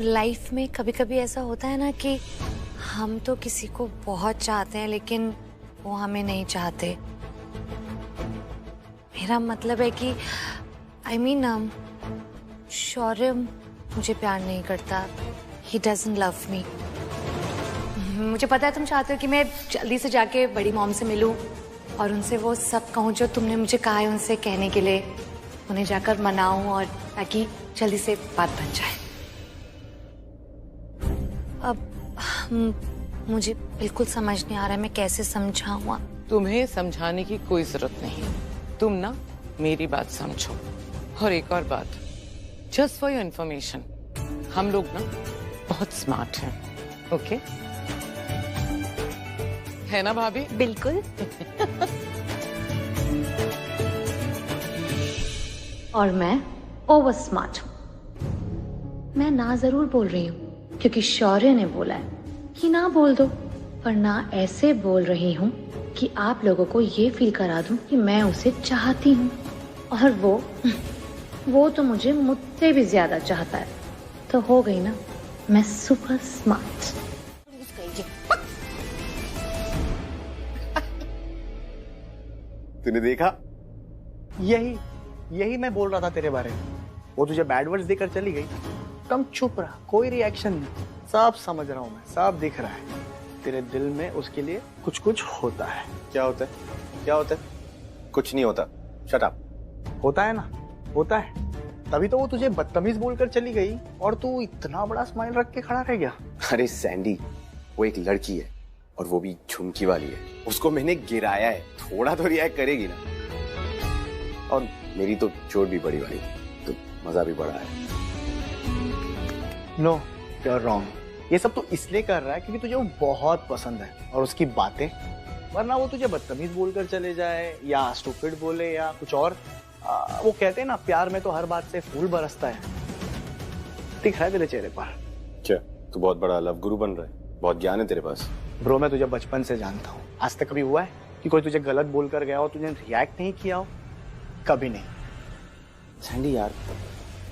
Life में कभी कभी ऐसा होता है ना कि हम तो किसी को बहुत चाहते हैं लेकिन वो हमें नहीं चाहते। मेरा मतलब है कि शौर्य मुझे प्यार नहीं करता। He doesn't love me। मुझे पता है तुम चाहते हो कि मैं जल्दी से जाके बड़ी मॉम से मिलूं और उनसे वो सब कहूं जो तुमने मुझे कहा है उनसे कहने के लिए, उन्हें जाकर मनाऊं और ताकि जल्दी से बात बन जाए। अब मुझे बिल्कुल समझ नहीं आ रहा है मैं कैसे समझाऊं। तुम्हें समझाने की कोई जरूरत नहीं, तुम ना मेरी बात समझो। और एक और बात, जस्ट फॉर योर इंफॉर्मेशन, हम लोग ना बहुत स्मार्ट हैं, ओके? है ना भाभी? बिल्कुल। और मैं ओवर स्मार्ट हूँ। मैं ना जरूर बोल रही हूँ क्योंकि शौर्य ने बोला है कि ना बोल दो, पर ना ऐसे बोल रही हूँ कि आप लोगों को ये फील करा दूं कि मैं उसे चाहती हूँ और वो तो मुझसे भी ज्यादा चाहता है। तो हो गई ना मैं सुपर स्मार्ट। तूने देखा? यही मैं बोल रहा था तेरे बारे में। वो तुझे बैड वर्ड्स देकर चली गई, कम चुप रहा, कोई रिएक्शन नहीं। सब समझ रहा हूँ मैं, सब दिख रहा है। तेरे दिल में उसके लिए कुछ कुछ होता है। क्या होता है? क्या होता है? कुछ नहीं होता। Shut up. होता है ना, होता है। तभी तो वो तुझे बदतमीज बोलकर चली गई और तू इतना बड़ा स्माइल रख के खड़ा रह गया। अरे सैंडी, वो एक लड़की है और वो भी झुमकी वाली है। उसको मैंने गिराया है, थोड़ा तो रिएक्ट करेगी ना। और मेरी तो चोट भी बड़ी वाली, तो मजा भी बड़ा है। No, you are wrong. ये सब तो इसलिए कर रहा है क्योंकि तुझे वो बहुत पसंद है और उसकी बातें। वरना वो तुझे बदतमीज बोलकर चले जाए या स्टूपिड बोले या कुछ और। वो कहते हैं ना, प्यार में तो हर बात से फूल बरसता है। दिख रहा है तेरे चेहरे पर। क्या तू बहुत बड़ा लव गुरु बन रहा है? बहुत ज्ञान है तेरे पास। ब्रो, मैं तुझे बचपन से जानता हूँ। आज तक कभी हुआ है कि कोई तुझे गलत बोलकर गया हो, तुझे रिएक्ट नहीं किया हो? कभी नहीं। सैंडी यार,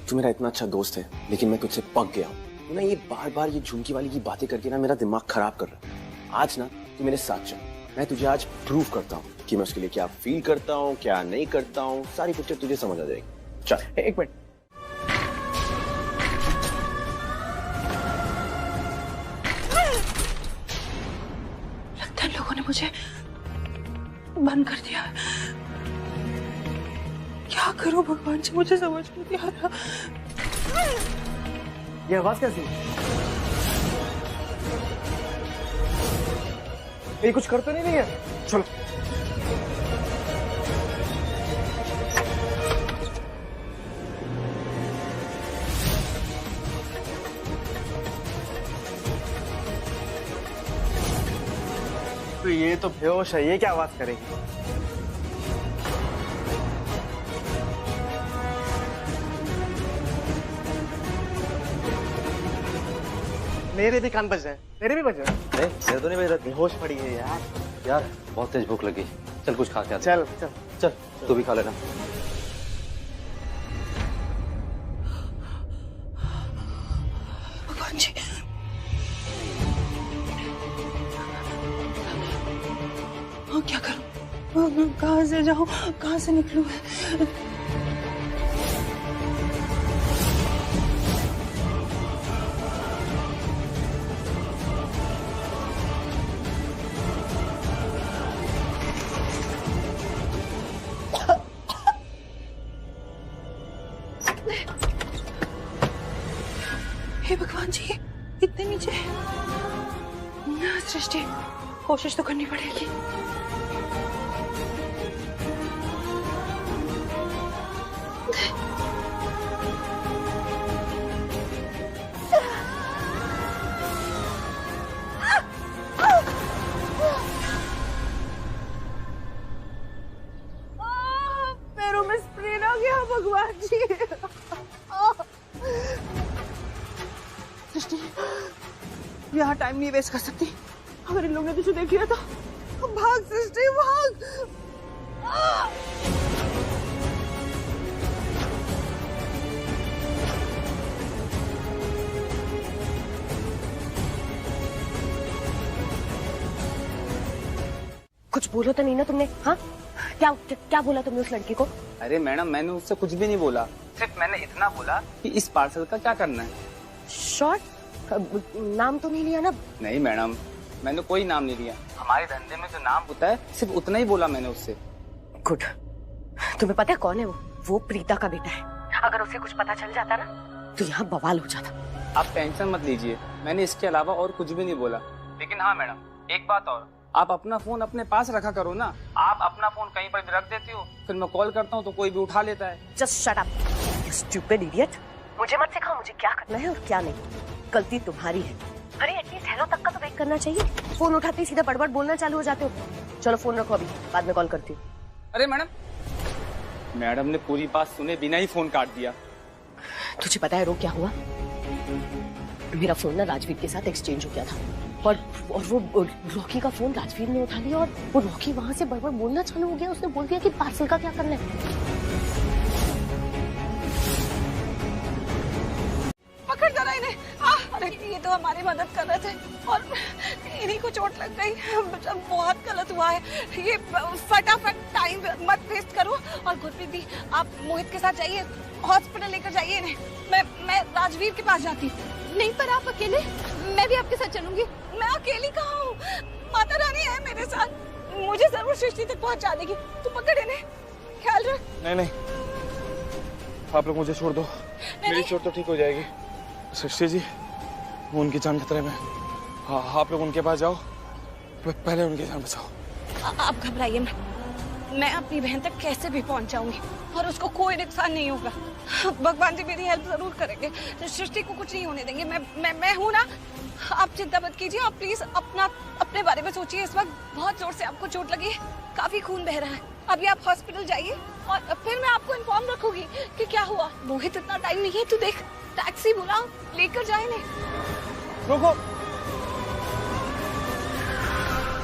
तू मेरा इतना अच्छा दोस्त है लेकिन मैं तुझसे पक गया हूँ। तू ना ये बार बार ये झुमकी वाली की बातें करके ना मेरा दिमाग खराब कर रहा है। आज ना तू मेरे साथ चल, मैं तुझे आज प्रूव करता हूँ कि मैं उसके लिए क्या फील करता हूँ, क्या नहीं करता हूँ। सारी पिक्चर तुझे समझ आ जाएगी। चल। एक मिनट। लगता है लोगों ने मुझे बंद कर दिया। क्या करूं भगवान जी, मुझे समझ में नहीं आ रहा। ये आवाज कैसी? ये कुछ कर तो नहीं रही है? चलो। तो ये तो बेहोश है, ये क्या आवाज करेगी? मेरे भी कान बज रहे हैं। मेरे भी बज रहे हैं। नहीं, मेरे तो नहीं बज रहा। बेहोश पड़ी है यार। यार बहुत तेज भूख लगी, चल कुछ खा के आते। चल चल चल, तू भी खा लेना। भगवान जी, क्या करूं? कहाँ से जाऊं, कहाँ से निकलूं? हे भगवान जी, इतने नीचे। सृष्टि, कोशिश तो करनी पड़ेगी। पैरों में स्प्रेन आ गया भगवान जी। सृष्टि, यहाँ टाइम नहीं वेस्ट कर सकती। अगर इन लोगों ने तुझे देख लिया तो भाग सृष्टि, भाग। कुछ बोलो तो नहीं ना तुमने? हाँ, क्या बोला तुमने उस लड़की को? अरे मैडम, मैंने उससे कुछ भी नहीं बोला, सिर्फ मैंने इतना बोला कि इस पार्सल का क्या करना है। शॉर्ट नाम तो नहीं लिया ना? नहीं मैडम, मैंने कोई नाम नहीं लिया। हमारे धंधे में जो नाम होता है सिर्फ उतना ही बोला मैंने उससे। गुड। तुम्हें पता है कौन है वो? वो प्रीता का बेटा है। अगर उसे कुछ पता चल जाता ना तो यहाँ बवाल हो जाता। आप टेंशन मत लीजिए, मैंने इसके अलावा और कुछ भी नहीं बोला। लेकिन हाँ मैडम, एक बात और, आप अपना फोन अपने पास रखा करो ना। आप अपना फोन कहीं पर भी रख देती हो, फिर मैं कॉल करता हूँ तो कोई भी उठा लेता है। Just shut up, you stupid idiot. मुझे मत सिखाओ मुझे क्या करना है और क्या नहीं। गलती तुम्हारी है। अरे एटलीस्ट हेलो तक का तो वेट करना चाहिए। फोन उठाते ही सीधा बड़बड़ बोलना चालू हो जाते हो। चलो फोन रखो, अभी बाद में कॉल करती हूँ। अरे मैडम ने पूरी बात सुने बिना ही फोन काट दिया। तुझे पता है रो क्या हुआ? मेरा फोन ना राजवीर के साथ एक्सचेंज हो गया था और वो रॉकी का फोन राजवीर ने उठा लिया और वो रॉकी वहां से बड़बड़ बोलना चालू हो गया। उसने बोल दिया कि पार्सल का क्या करना है। पकड़ जरा इन्हें। अरे ये तो हमारी मदद कर रहे थे और इन्हीं को चोट लग गई। बहुत गलत हुआ है ये। फटाफट टाइम मत वेस्ट करो। और गुरप्रीत दी, आप मोहित के साथ जाइए, हॉस्पिटल लेकर जाइए इन्हें। मैं राजवीर के पास जाती हूँ। नहीं, पर आप अकेले? मैं भी आपके साथ चलूंगी। मैं अकेली कहाँ हूँ? माता रानी है मेरे साथ, मुझे जरूर सृष्टि तक पहुँचा देगी। तू पकड़ इन्हें, ख्याल रख। नहीं, आप लोग मुझे छोड़ दो। मेरी चोट तो ठीक हो जाएगी। सृष्टि जी, वो उनकी जान खतरे में। हाँ, आप लोग उनके पास जाओ, पहले उनकी जान बचाओ। आप घबराइए मत, मैं अपनी बहन तक कैसे भी पहुंच जाऊंगी और उसको कोई नुकसान नहीं होगा। भगवान जी मेरी हेल्प जरूर करेंगे। सृष्टि को कुछ नहीं होने देंगे। मैं हूं ना। आप चिंता मत कीजिए। आप प्लीज अपने बारे में सोचिए। इस वक्त बहुत जोर से आपको चोट लगी है, काफी खून बह रहा है। अभी आप हॉस्पिटल जाइए और फिर मैं आपको इन्फॉर्म रखूंगी कि क्या हुआ। मोहित, इतना टाइम नहीं है, तू देख टैक्सी बुलाओ, लेकर जाए नहीं। रुको।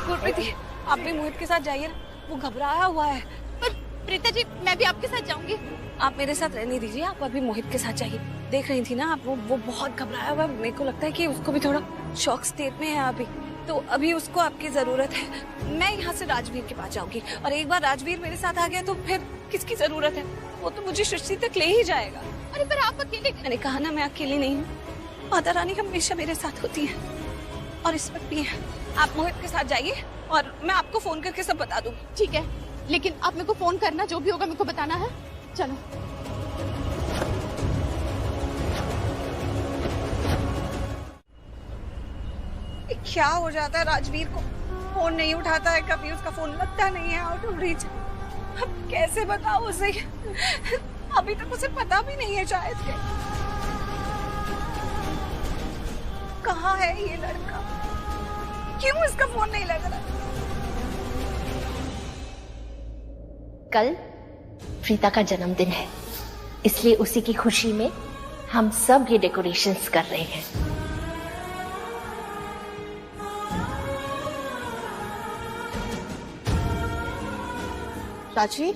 गुरप्रीति, आप भी मोहित के साथ जाइए ना, वो घबराया हुआ है। पर प्रीता जी, मैं भी आपके साथ जाऊंगी। आप मेरे साथ रहने दीजिए, आप अभी मोहित के साथ जाइए। देख रही थी ना आप, वो बहुत घबराया हुआ है। मेरे को लगता है कि उसको भी थोड़ा शॉक स्टेट में है अभी, तो अभी उसको आपकी जरूरत है। मैं यहाँ से राजवीर के पास जाऊंगी और एक बार राजवीर मेरे साथ आ गया तो फिर किसकी जरूरत है? वो तो मुझे सृष्टि तक ले ही जाएगा। अरे पर आप अकेले? मैंने कहा ना, मैं अकेली नहीं हूँ। माता रानी हमेशा मेरे साथ होती है और इस वक्त भी है। आप मोहित के साथ जाइए और मैं आपको फोन करके सब बता दूंगी। ठीक है, लेकिन आप मेरे को फोन करना, जो भी होगा मेरे को बताना है। चलो। क्या हो जाता है राजवीर को? फोन नहीं उठाता है, कभी उसका फोन लगता नहीं है, आउट ऑफ रीच। अब कैसे बताओ उसे? अभी तक उसे पता भी नहीं है शायद कि कहाँ है ये लड़का। क्यों इसका फोन नहीं लग रहा? कल प्रीता का जन्मदिन है, इसलिए उसी की खुशी में हम सब ये डेकोरेशंस कर रहे हैं। Rajveer,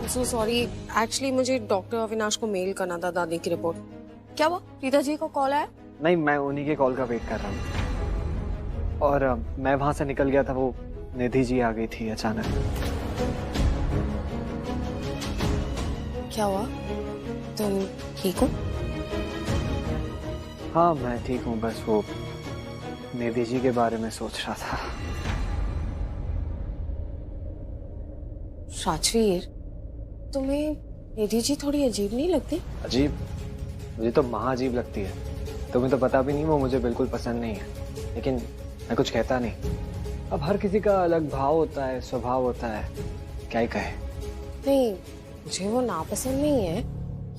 so sorry. एक्चुअली मुझे डॉक्टर अविनाश को मेल करना था दादी की रिपोर्ट। क्या हुआ? प्रीता जी को कॉल आया? नहीं, मैं उन्हीं के कॉल का वेट कर रहा हूँ। और मैं वहां से निकल गया था, वो निधि जी आ गई थी अचानक। क्या हुआ? तुम ठीक हो? हाँ, मैं ठीक हूँ, बस वो निधि जी के बारे में सोच रहा था। राजवीर, तुम्हें निधि जी थोड़ी अजीब नहीं लगती? अजीब? मुझे तो महाअजीब लगती है। तुम्हें तो पता भी नहीं, वो मुझे बिल्कुल पसंद नहीं है, लेकिन मैं कुछ कहता नहीं। अब हर किसी का अलग भाव होता है, स्वभाव होता है, क्या ही कहे। नहीं, मुझे वो नापसंद नहीं है।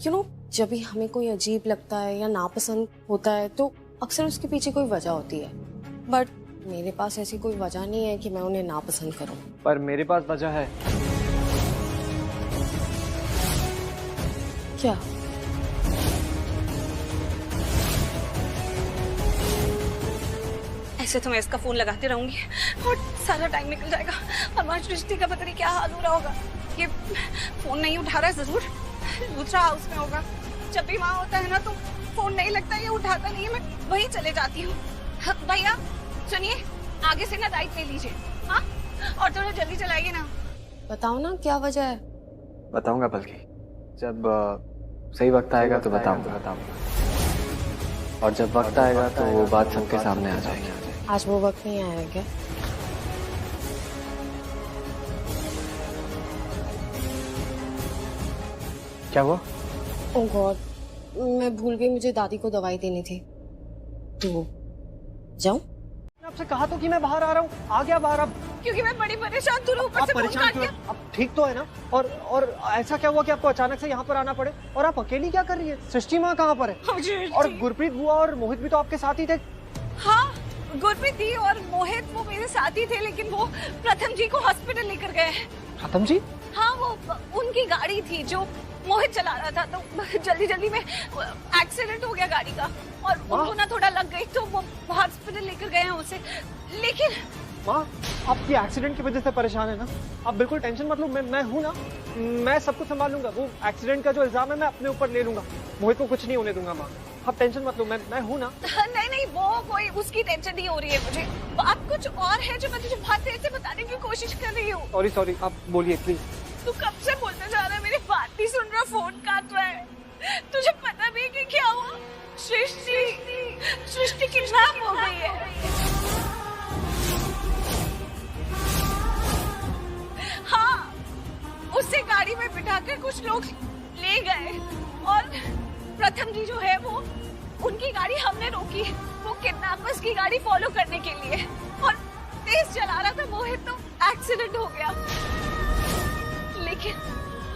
यू नो, जब भी हमें कोई अजीब लगता है या नापसंद होता है तो अक्सर उसके पीछे कोई वजह होती है। बट मेरे पास ऐसी कोई वजह नहीं है कि मैं उन्हें नापसंद करूं। पर मेरे पास वजह है। क्या? ऐसे तो मैं इसका फोन लगाते रहूंगी और सारा टाइम निकल जाएगा और वहाँ सृष्टि का पता नहीं क्या हाल हो रहा होगा। ये फोन नहीं उठा रहा है, जरूर दूसरा हाउस में होगा। जब भी वहाँ होता है ना तो फोन नहीं लगता, ये उठाता नहीं है। मैं वहीं चले जाती हूँ। भैया सुनिए, आगे से ना राइट ले लीजिए, हाँ? और थोड़ा जल्दी चलाइए ना। बताओ ना क्या वजह है। बताऊंगा बल्कि जब सही वक्त आएगा तो बताऊंगा। और जब वक्त आएगा तो वो बात सबके सामने आ जाएगी। आज वो वक्त नहीं आया क्या? क्या हुआ? ओह गॉड, मैं भूल गई, मुझे दादी को दवाई देनी थी। तो जाऊं? आपसे कहा तो कि मैं बाहर आ रहा हूँ। आ गया बाहर अब। क्योंकि मैं बड़ी परेशान, तूने ऊपर से फोन काट दिया। अब ठीक तो है ना? और ऐसा क्या हुआ कि आपको अचानक से यहाँ पर आना पड़े? और आप अकेली क्या कर रही है? सृष्टि माँ कहाँ पर है? और गुरप्रीत बुआ और मोहित भी तो आपके साथ ही थे। हाँ, गुरप्रीत दी और मोहित वो मेरे साथ ही थे, लेकिन वो प्रथम जी को हॉस्पिटल लेकर गए हैं। प्रथम जी? हाँ, वो उनकी गाड़ी थी जो मोहित चला रहा था, तो जल्दी जल्दी में एक्सीडेंट हो गया गाड़ी का और उनको ना थोड़ा लग गई, तो वो हॉस्पिटल लेकर गए हैं उसे। लेकिन माँ, आपकी एक्सीडेंट की वजह से परेशान है ना? आप बिल्कुल टेंशन मत लो, मैं हूँ ना, मैं सब कुछ संभाल लूंगा। वो एक्सीडेंट का जो इल्जाम है मैं अपने ऊपर ले लूंगा। मोहित को कुछ नहीं होने दूंगा माँ, आप टेंशन मत लो, मैं हूँ ना। नहीं, वो कोई उसकी टेंशन नहीं हो रही है मुझे। बात कुछ और है जो मैं तुझे बहुत देर से बताने की कोशिश कर रही हूँ। सॉरी, आप बोलिए प्लीज। तू कब से बोलते जा रहा है, मेरी बात नहीं सुन रहा, फोन काट रहा है। तुझे पता भी है कि क्या हुआ? सृष्टि किडनैप हो गई है। हाँ, उसे गाड़ी में बिठाकर कुछ लोग ले गए और प्रथम जी जो है वो, उनकी गाड़ी हमने रोकी। वो किडनैपर्स की गाड़ी फॉलो करने के लिए और तेज चला रहा था मोहित, तो एक्सीडेंट हो गया। लेकिन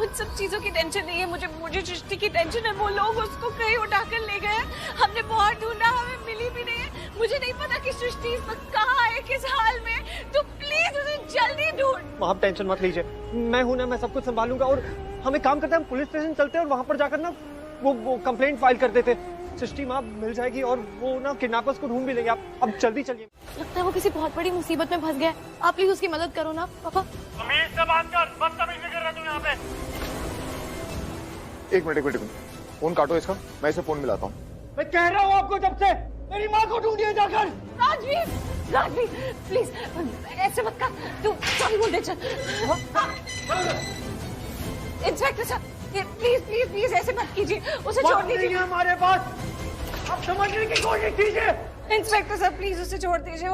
उन सब चीजों की टेंशन नहीं है मुझे सृष्टि की टेंशन है। वो लोग उसको कहीं उठाकर ले गए, हमने बहुत ढूंढा, हमें मिली भी नहीं है। मुझे नहीं पता कि सृष्टि इस वक्त कहाँ है, किस हाल में। तो प्लीज उसे जल्दी ढूंढ। आप टेंशन मत लीजिए, मैं हूं ना, मैं सब कुछ संभालूंगा। और हम एक काम करते हैं, हम पुलिस स्टेशन चलते हैं और वहां पर जाकर ना वो कंप्लेंट फाइल कर देते। सृष्टि माँ मिल जाएगी और वो ना किडनैपर्स को ढूंढ भी लेंगे। आप अब जल्दी चलिए। लगता है वो किसी बहुत बड़ी मुसीबत में फंस गया है। आप प्लीज उसकी मदद करो ना पापा। अमीर से बात कर, बदतमीजी कर रहा तू यहाँ पे। एक मिनट, फोन काटो इसका, मैं इसे फोन मिलाता हूँ। मैं कह रहा हूँ आपको जब से, मेरी माँ को ढूंढिए जाकर। राजवीर प्लीज ऐसे मत कर, तू सॉरी बोल दे। चल इंस्पेक्टर साहब, प्लीज ऐसे मत कीजिए, उसे छोड़ दीजिए। हमारे पास, आप समझने की कोशिश कीजिए। इंस्पेक्टर साहब प्लीज उसे छोड़ दीजिए,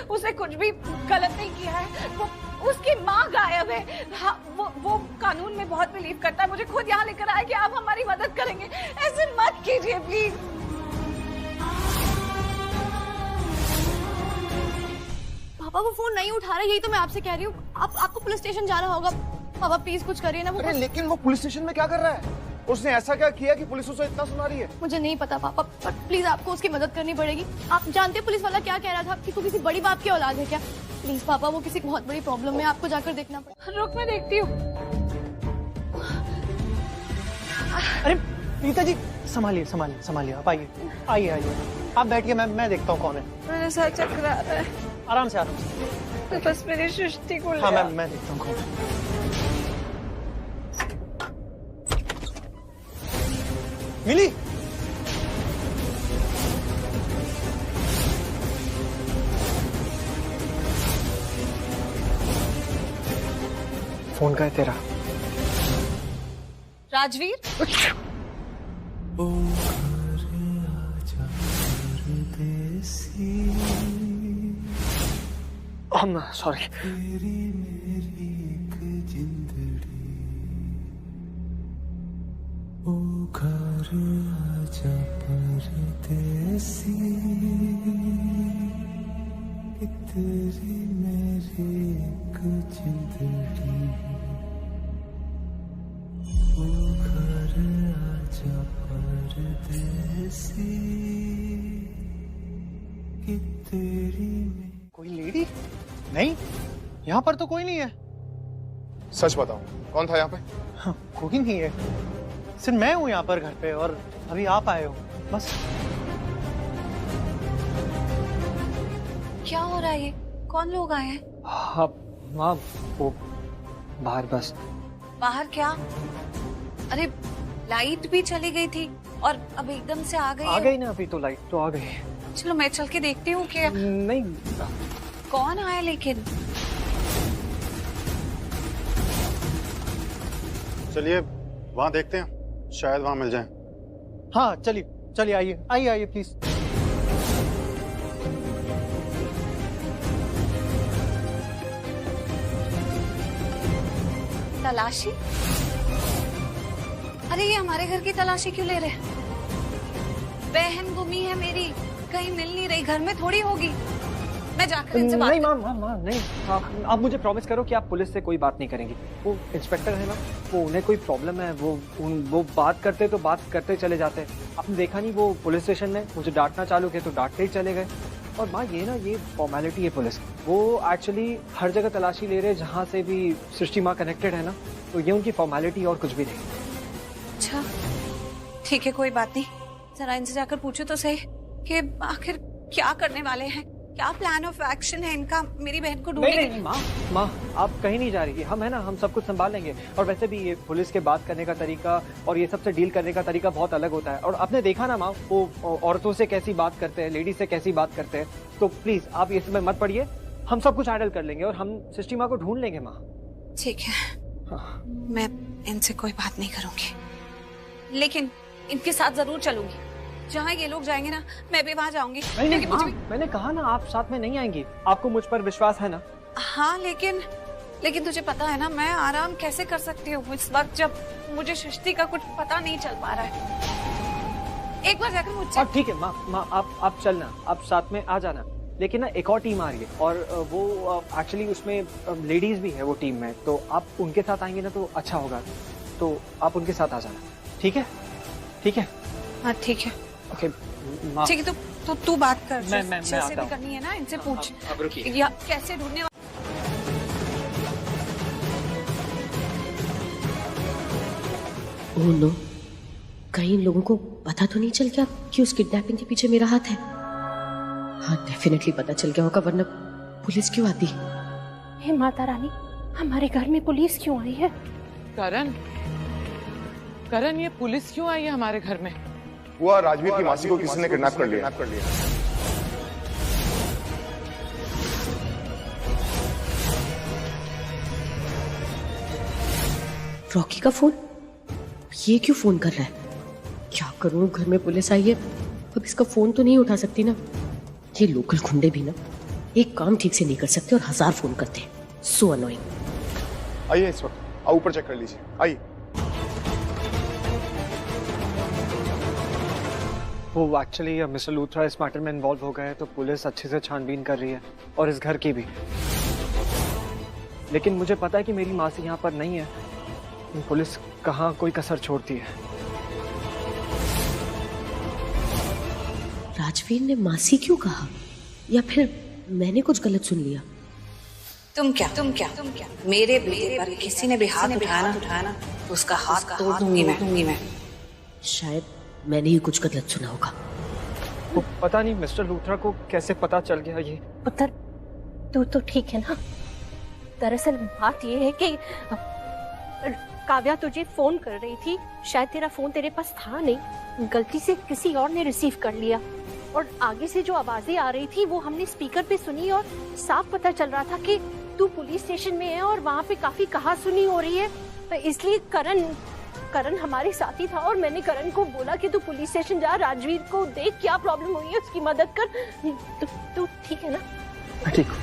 उसने कुछ भी गलत नहीं किया है। वो उसकी माँ गायब है। हाँ, वो कानून में बहुत बिलीव करता है। मुझे खुद यहाँ लेकर आया कि आप हमारी मदद करेंगे। ऐसे मत कीजिए प्लीज। पापा वो फोन नहीं उठा रहा, यही तो मैं आपसे कह रही हूँ। आपको पुलिस स्टेशन जाना होगा। पापा प्लीज कुछ करिए ना। वो अरे लेकिन वो पुलिस स्टेशन में क्या कर रहा है? उसने ऐसा क्या किया कि पुलिस उसे इतना सुना रही है? मुझे नहीं पता पापा, पर प्लीज आपको उसकी मदद करनी पड़ेगी। आप जानते हैं पुलिस वाला क्या कह रहा था कि तू किसी बड़ी बाप की औलाद है क्या? प्लीज पापा, वो किसी बहुत बड़ी प्रॉब्लम में, आपको जाकर देखना पड़ेगा। रुक, मैं देखती हूँ। अरे रीता जी, संभालिए, आप आइए, आप बैठिए, मैं देखता हूँ कौन है। मेरा सर चकरा रहा है। आराम से। तो बस मेरी सृष्टि को ले। हाँ, मैं देखता हूँ कौन है। मिली? फोन का है तेरा? राजवीर, सॉरी। कोई लेडी? नहीं, यहाँ पर तो कोई नहीं है। सच बताओ, कौन था यहाँ पे? हाँ, कोई नहीं है, सिर्फ मैं हूँ यहाँ पर घर पे, और अभी आप आए हो, बस। क्या हो रहा है? ये कौन लोग आए हैं? हाँ माँ, वो बाहर बस। बाहर क्या? अरे लाइट भी चली गई थी और अब एकदम से आ गई। आ गई ना, अभी तो लाइट तो आ गई। चलो मैं चल के देखती हूँ कि नहीं, कौन आया लेकिन? चलिए वहां देखते हैं, शायद वहां मिल जाए। हाँ चलिए चलिए, आइए आइए आइए प्लीज। तलाशी? अरे ये हमारे घर की तलाशी क्यों ले रहे हैं? बहन गुमी है मेरी, कहीं मिल नहीं रही, घर में थोड़ी होगी। मैं जाकर इनसे बात नहीं माँ नहीं, आप मुझे प्रॉमिस करो कि आप पुलिस से कोई बात नहीं करेंगी। वो इंस्पेक्टर है ना, वो उन्हें कोई प्रॉब्लम है, वो बात करते तो बात करते चले जाते। आपने देखा नहीं, वो पुलिस स्टेशन में मुझे डांटना चालू किया तो डांटते ही चले गए। और माँ ये फॉर्मेलिटी है पुलिस, वो एक्चुअली हर जगह तलाशी ले रहे हैं जहाँ से भी सृष्टि माँ कनेक्टेड है ना, तो ये उनकी फॉर्मेलिटी और कुछ भी नहीं। अच्छा ठीक है, कोई बात नहीं। जरा इनसे जाकर पूछो तो सही कि आखिर क्या करने वाले हैं, क्या प्लान ऑफ एक्शन है इनका मेरी बहन को ढूंढने के लिए। माँ आप कहीं नहीं जा रही, हम है ना, हम सब कुछ संभाल लेंगे। और वैसे भी ये पुलिस के बात करने का तरीका और ये सबसे डील करने का तरीका बहुत अलग होता है। और आपने देखा ना माँ, वो औरतों से कैसी बात करते हैं, लेडीज से कैसी बात करते हैं। तो प्लीज आप ये समय मत पड़िए, हम सब कुछ हैंडल कर लेंगे और हम सृष्टि माँ को ढूंढ लेंगे माँ। ठीक है, मैं इनसे कोई बात नहीं करूंगी, लेकिन इनके साथ जरूर चलूंगी। जहाँ ये लोग जाएंगे ना, मैं भी वहाँ जाऊंगी। मैंने कहा ना आप साथ में नहीं आएंगी, आपको मुझ पर विश्वास है ना? हाँ लेकिन तुझे पता है ना, मैं आराम कैसे कर सकती हूँ इस वक्त जब मुझे सृष्टि का कुछ पता नहीं चल पा रहा है। एक बार जाकर मुझसे। ठीक है माँ आप चलना, आप साथ में आ जाना। लेकिन ना एक और टीम आ रही है और वो एक्चुअली उसमें लेडीज भी है वो टीम में, तो आप उनके साथ आएंगे ना तो अच्छा होगा, तो आप उनके साथ आ जाना। ठीक है? ठीक है हाँ ठीक है। ओके ठीक है, तो तू बात कर, मैं जैसे भी करनी है ना इनसे पूछ। अब रुकिए, या कैसे ढूंढने। ओह नो, कहीं लोगों को पता तो नहीं चल गया कि उस किडनैपिंग के पीछे मेरा हाथ है? हाँ डेफिनेटली पता चल गया होगा, वरना पुलिस क्यों आती? हे माता रानी, हमारे घर में पुलिस क्यों आई है? करण ये पुलिस क्यों आई है हमारे घर में? हुआ राजवीर की मासी को किसी ने किडनैप कर लिया। रॉकी का फोन? ये क्यों फोन कर रहा है? क्या करूं, घर में पुलिस आई है, अब इसका फोन तो नहीं उठा सकती ना। ये लोकल गुंडे भी ना एक काम ठीक से नहीं कर सकते और 1000 फोन करते हैं। So annoying. आइए इस वक्त, आओ ऊपर चेक कर लीजिए, आइए। वो एक्चुअली मिस्टर लूथरा इस मैटर में इन्वॉल्व हो गए हैं, तो पुलिस अच्छे से छानबीन कर रही है और इस घर की भी। लेकिन मुझे पता है कि मेरी मासी यहाँ पर नहीं है, पुलिस कहाँ कोई कसर छोड़ती है। राजवीर ने मासी क्यों कहा, या फिर मैंने कुछ गलत सुन लिया? तुम क्या मेरे बेटे पर किसी ने भी हाथ उठाया ना तो उसका हाथ तोड़ दूंगी मैं। शायद मैंने ही कुछ गलत सुना होगा। वो पता नहीं मिस्टर लूथरा को कैसे पता चल गया ये। पुत्र तू तो ठीक है ना? दरअसल बात ये है कि काव्या तुझे फोन कर रही थी, शायद तेरा फोन तेरे पास था नहीं, गलती से किसी और ने रिसीव कर लिया, और आगे से जो आवाजें आ रही थी वो हमने स्पीकर पे सुनी और साफ पता चल रहा था कि तू पुलिस स्टेशन में है और वहाँ पे काफी कहासुनी हो रही है। तो इसलिए करण हमारे साथी था और मैंने करण को बोला कि तू पुलिस स्टेशन जा, राजवीर को देख क्या प्रॉब्लम हुई है उसकी मदद कर। तू ठीक है ना? ठीक हूँ।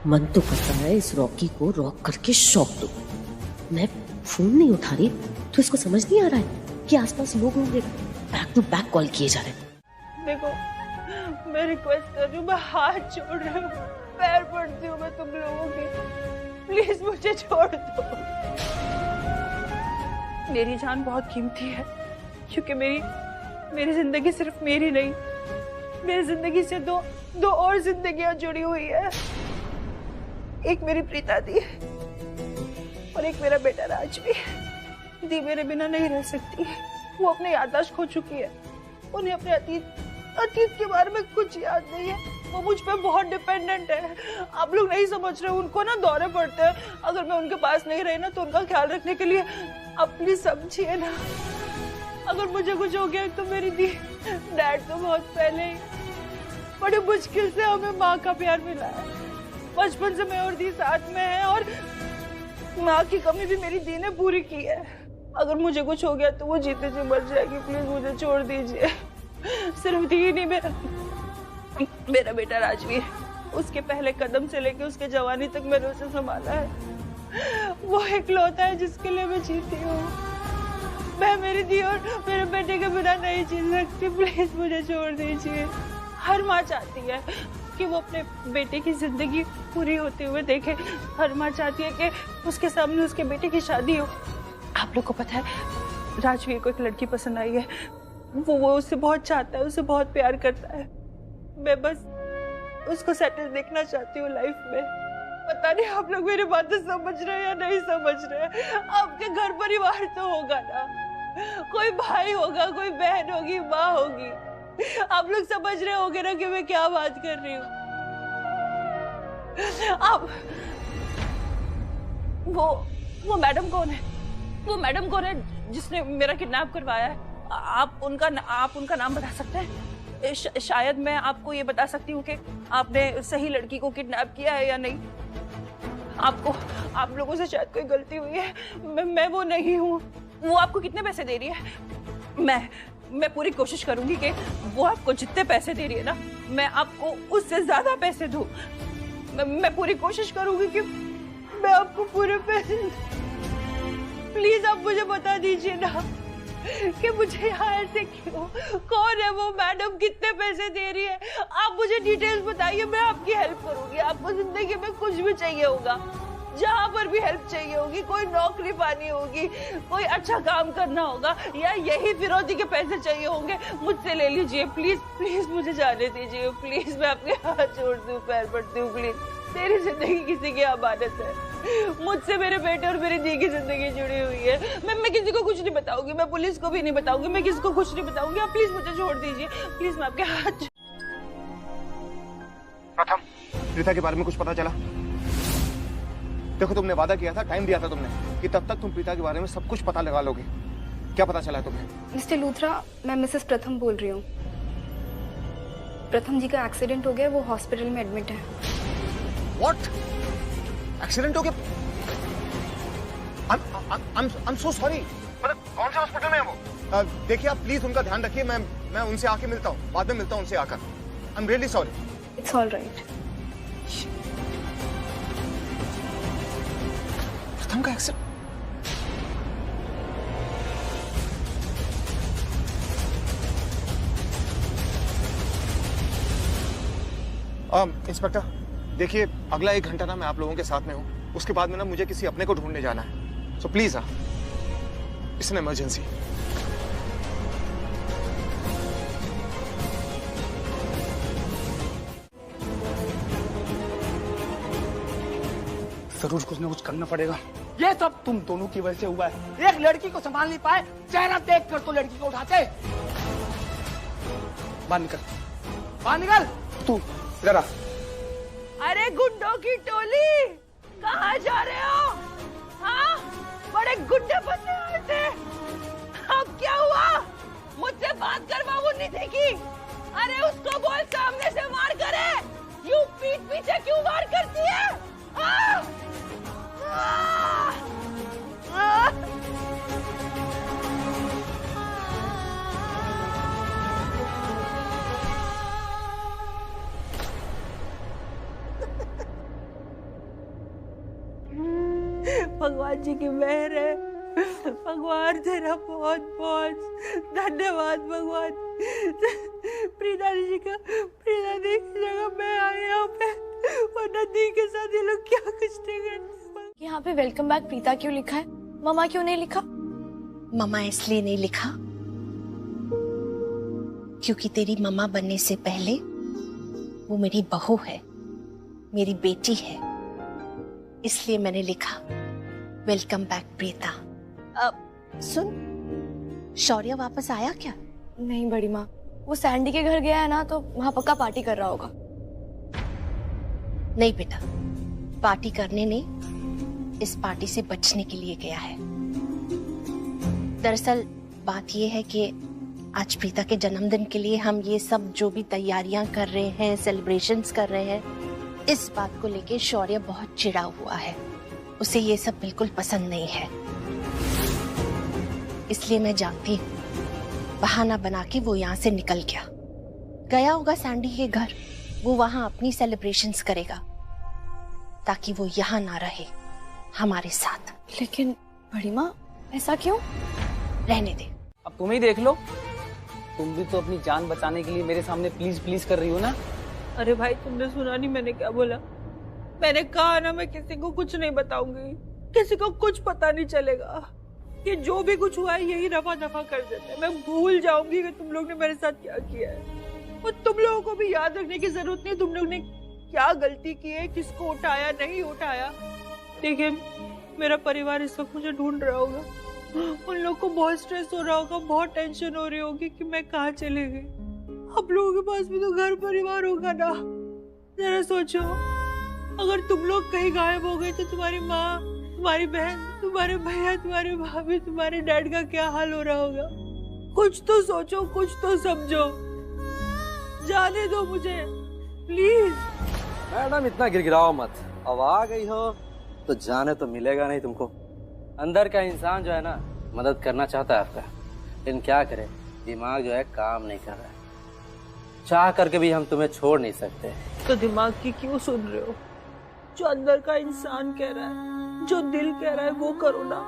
मन तो करता है इस रॉकी को रॉक करके शॉक दूं। मैं फोन नहीं उठा रही तो इसको समझ नहीं आ रहा है कि आसपास लोग होंगे, बैक टू बैक कॉल किए जा रहे हैं। देखो मैं रिक्वेस्ट कर रही हूँ, मैं हाथ जोड़ रही हूँ, पैर पड़ती हूँ मैं तुम लोगों की, प्लीज मुझे छोड़ दो। मेरी जान बहुत कीमती है, क्योंकि मेरी जिंदगी सिर्फ मेरी नहीं, मेरी जिंदगी से दो और जिंदगियां जुड़ी हुई है। एक मेरी प्रीता दी और एक मेरा बेटा राजवीर। दी मेरे बिना नहीं रह सकती, वो अपने याददाश्त खो चुकी है, उन्हें अपने अतीत के बारे में कुछ याद नहीं है, वो मुझ पे बहुत डिपेंडेंट है। आप लोग नहीं समझ रहे, उनको ना दौरे पड़ते हैं, अगर मैं उनके पास नहीं रही ना तो उनका ख्याल रखने के लिए आप प्लीज समझिए ना। अगर मुझे कुछ हो गया तो मेरी दी, डैड तो बहुत पहले ही बड़ी मुश्किल से हमें माँ का प्यार मिला है। बचपन से मैं और दी साथ में है और माँ की कमी भी मेरी दी ने पूरी की है। अगर मुझे कुछ हो गया तो वो जीते जी मर जाएगी। प्लीज मुझे छोड़ दीजिए। सिर्फ दी नहीं, मेरा बेटा राजवीर, उसके पहले कदम से लेके उसके जवानी तक मैंने उसे संभाला है। वो इकलौता है जिसके लिए मैं जीती हूँ। मैं मेरी दी और मेरे बेटे के बिना नहीं जी सकती। प्लीज मुझे छोड़ दीजिए। हर माँ चाहती है कि वो अपने बेटे की जिंदगी पूरी होते हुए देखे। हर माँ चाहती है कि उसके सामने उसके बेटे की शादी हो। आप लोग को पता है, राजवीर को एक लड़की पसंद आई है। वो उससे बहुत चाहता है, उससे बहुत प्यार करता है। मैं बस उसको सेटल देखना चाहती हूँ लाइफ में। पता नहीं आप लोग मेरी बातें समझ रहे हैं या नहीं समझ रहे। आपके घर परिवार तो होगा ना, कोई भाई होगा, कोई बहन होगी, माँ होगी। आप लोग समझ रहे होंगे ना कि मैं क्या बात कर रही हूँ। आप वो मैडम कौन है? वो मैडम कौन है जिसने मेरा किडनैप करवाया है? आप उनका नाम बता सकते हैं? शायद मैं आपको ये बता सकती हूँ कि आपने सही लड़की को किडनैप किया है या नहीं। आप लोगों से शायद कोई गलती हुई है। मैं वो नहीं हूँ। वो आपको कितने पैसे दे रही है? मैं पूरी कोशिश करूंगी कि वो आपको जितने पैसे दे रही है ना, मैं आपको उससे ज्यादा पैसे दूं। मैं पूरी कोशिश करूंगी कि मैं आपको पूरे पैसे। प्लीज आप मुझे बता दीजिए ना कि मुझे यहाँ ऐसे क्यों, कौन है वो मैडम, कितने पैसे दे रही है? आप मुझे डिटेल्स बताइए, मैं आपकी हेल्प करूंगी। आपको जिंदगी में कुछ भी चाहिए होगा, जहाँ पर भी हेल्प चाहिए होगी, कोई नौकरी पानी होगी, कोई अच्छा काम करना होगा, या यही फिरौती के पैसे चाहिए होंगे, मुझसे ले लीजिए। प्लीज प्लीज मुझे जाने दीजिए। प्लीज मैं आपके हाथ जोड़ती हूँ, पैर पड़ती हूँ। प्लीज, मेरी जिंदगी किसी की अमानत है। मुझसे मेरे बेटे और मेरी दी की जिंदगी जुड़ी हुई है। मैं किसी को कुछ नहीं बताऊंगी, मैं पुलिस को भी नहीं बताऊंगी, मैं किसी को कुछ नहीं बताऊंगी। आप प्लीज मुझे छोड़ दीजिए। प्लीज मैं आपके हाथ। प्रथम, प्रीता के बारे में कुछ पता चला? देखो, तुमने वादा किया था, टाइम दिया था तुमने कि तब तक तुम प्रीता के बारे में सब कुछ पता लगा लोगे। क्या पता चला तुम्हें? मिस्टर लूथरा, मैं मिसेस प्रथम बोल रही हूँ। प्रथम जी का एक्सीडेंट हो गया, वो हॉस्पिटल में एडमिट है। What? एक्सीडेंट हो गया? I'm so sorry। मतलब कौन से हॉस्पिटल में है वो? देखिए, आप प्लीज उनका ध्यान रखिए। मैं उनसे आके मिलता हूँ, बाद में मिलता हूँ उनसे आकर। I'm really sorry। It's all right। प्रथम का एक्सीडेंट? इंस्पेक्टर, देखिए, अगला 1 घंटा ना मैं आप लोगों के साथ में हूँ। उसके बाद में ना मुझे किसी अपने को ढूंढने जाना है। So please it's an emergency. जरूर कुछ ना कुछ करना पड़ेगा। ये सब तुम दोनों की वजह से हुआ है। एक लड़की को संभाल नहीं पाए, चेहरा देख कर तो लड़की को उठाते। बाहर निकल, बाहर निकल। तू इधर आ। अरे गुंडों की टोली, कहाँ जा रहे हो? हाँ, बड़े गुंडे बनने आए थे। अब क्या हुआ? मुझसे बात करवा वो निधि की। अरे उसको बोल सामने से वार करे। यूं पीठ पीछे क्यों वार करती है? भगवान जी की मेहर है। भगवान तेरा बहुत बहुत धन्यवाद। भगवान, प्रीता जी की जगह मैं आई यहाँ पे, वरना दी के साथ ये लोग क्या कुछ नहीं करते। यहाँ पे वेलकम बैक प्रीता क्यों लिखा है? मामा क्यों नहीं लिखा? मामा इसलिए नहीं लिखा क्योंकि तेरी मामा बनने से पहले वो मेरी बहू है, मेरी बेटी है। इसलिए मैंने लिखा वेलकम बैक प्रीता। सुन, शौर्य वापस आया क्या? नहीं बड़ी माँ, वो सैंडी के घर गया है ना, तो वहाँ पक्का पार्टी कर रहा होगा। नहीं बेटा, पार्टी करने नहीं, इस पार्टी से बचने के लिए गया है। दरअसल बात यह है कि आज प्रीता के जन्मदिन के लिए हम ये सब जो भी तैयारियां कर रहे हैं, सेलिब्रेशंस कर रहे हैं, इस बात को लेके शौर्य बहुत चिढ़ा हुआ है। उसे ये सब बिल्कुल पसंद नहीं है। इसलिए मैं जानती हूँ, बहाना बना के वो यहाँ से निकल गया होगा सैंडी के घर। वो वहां अपनी सेलिब्रेशंस करेगा ताकि वो यहाँ ना रहे हमारे साथ। लेकिन बड़ी माँ, ऐसा क्यों? रहने दे। अब तुम ही देख लो, तुम भी तो अपनी जान बचाने के लिए मेरे सामने प्लीज प्लीज कर रही हो ना। अरे भाई, तुमने सुना नहीं मैंने क्या बोला? मैंने कहा ना, मैं किसी को कुछ नहीं बताऊंगी, किसी को कुछ पता नहीं चलेगा। कि जो भी कुछ हुआ है यही रफा दफा कर देते हैं। मैं भूल जाऊंगी कि तुम लोग ने मेरे साथ क्या किया है। और तुम लोगों को भी याद रखने की जरूरत नहीं तुम लोग ने क्या गलती की है, किसको उठाया नहीं उठाया। लेकिन मेरा परिवार इस वक्त मुझे ढूंढ रहा होगा, उन लोग को बहुत स्ट्रेस हो रहा होगा, बहुत टेंशन हो रही होगी कि मैं कहाँ चले गई। आप लोगों के पास भी तो घर परिवार होगा ना। जरा सोचो, अगर तुम लोग कहीं गायब हो गए तो तुम्हारी माँ, तुम्हारी बहन, तुम्हारे भैया, तुम्हारे भाभी, तुम्हारे डैड का क्या हाल हो रहा होगा। कुछ तो सोचो, कुछ तो समझो। जाने दो मुझे प्लीज। मैडम इतना गिरगिराओ मत, अब आ गई हो तो जाने तो मिलेगा नहीं तुमको। अंदर का इंसान जो है ना, मदद करना चाहता है आपका, लेकिन क्या करे, दिमाग जो है काम नहीं कर रहा है। चाह करके भी हम तुम्हें छोड़ नहीं सकते। तो दिमाग की क्यों सुन रहे हो? जो अंदर का इंसान कह रहा है, जो दिल कह रहा है वो करो ना।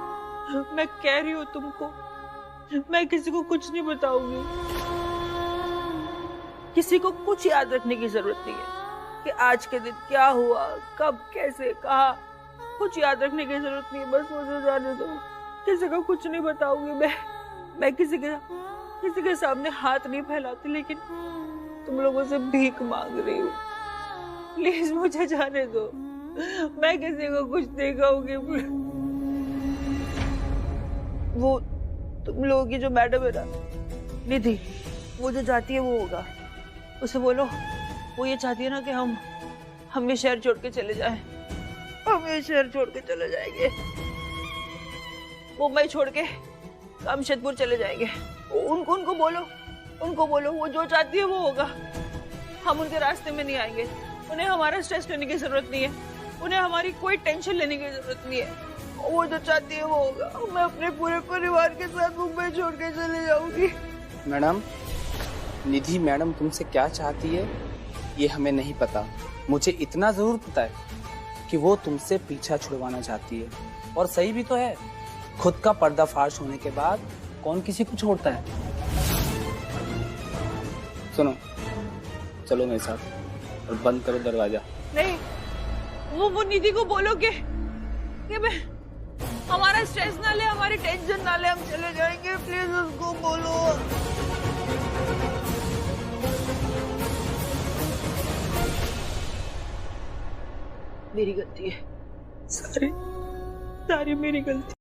मैं कह रही हूँ तुमको, मैं किसी को कुछ नहीं बताऊंगी। किसी को कुछ याद रखने की जरूरत नहीं है कि आज के दिन क्या हुआ, कब, कैसे, कहा। कुछ याद रखने की जरूरत नहीं है, बस मुझे जाने दो। किसी को कुछ नहीं बताऊंगी मैं किसी के सामने हाथ नहीं फैलाती, लेकिन तुम लोगों से भीख मांग रही हूँ। प्लीज मुझे जाने दो, मैं किसी को कुछ नहीं कहूंगी। वो तुम लोगों की जो मैडम है ना, निधि, वो जो चाहती है वो होगा। उसे बोलो, वो ये चाहती है ना कि हम ये शहर छोड़ के चले जाएं। हम ये शहर छोड़ के चले जाएंगे, मुंबई छोड़ के कामशेदपुर चले जाएंगे। उनको बोलो वो जो चाहती है वो होगा। हम उनके रास्ते में नहीं आएंगे। उन्हें हमारा स्ट्रेस लेने की जरूरत नहीं है, उन्हें हमारी कोई टेंशन लेने की जरूरत नहीं है। वो जो चाहती है वो होगा। मैं अपने पूरे परिवार के साथ मुंबई छोड़ के चले जाऊंगी। मैडम, निधि मैडम तुमसे क्या चाहती है ये हमें नहीं पता। मुझे इतना जरूर पता है कि वो तुमसे पीछा छुड़वाना चाहती है, और सही भी तो है। खुद का पर्दाफाश होने के बाद कौन किसी को छोड़ता है। सुनो, चलो मेरे साथ और बंद करो दरवाजा। नहीं, वो निधि को बोलो कि मैं हमारा स्ट्रेस ना ले, हमारी टेंशन ना ले, हम चले जाएंगे। प्लीज उसको बोलो। मेरी गलती है, सारी मेरी गलती।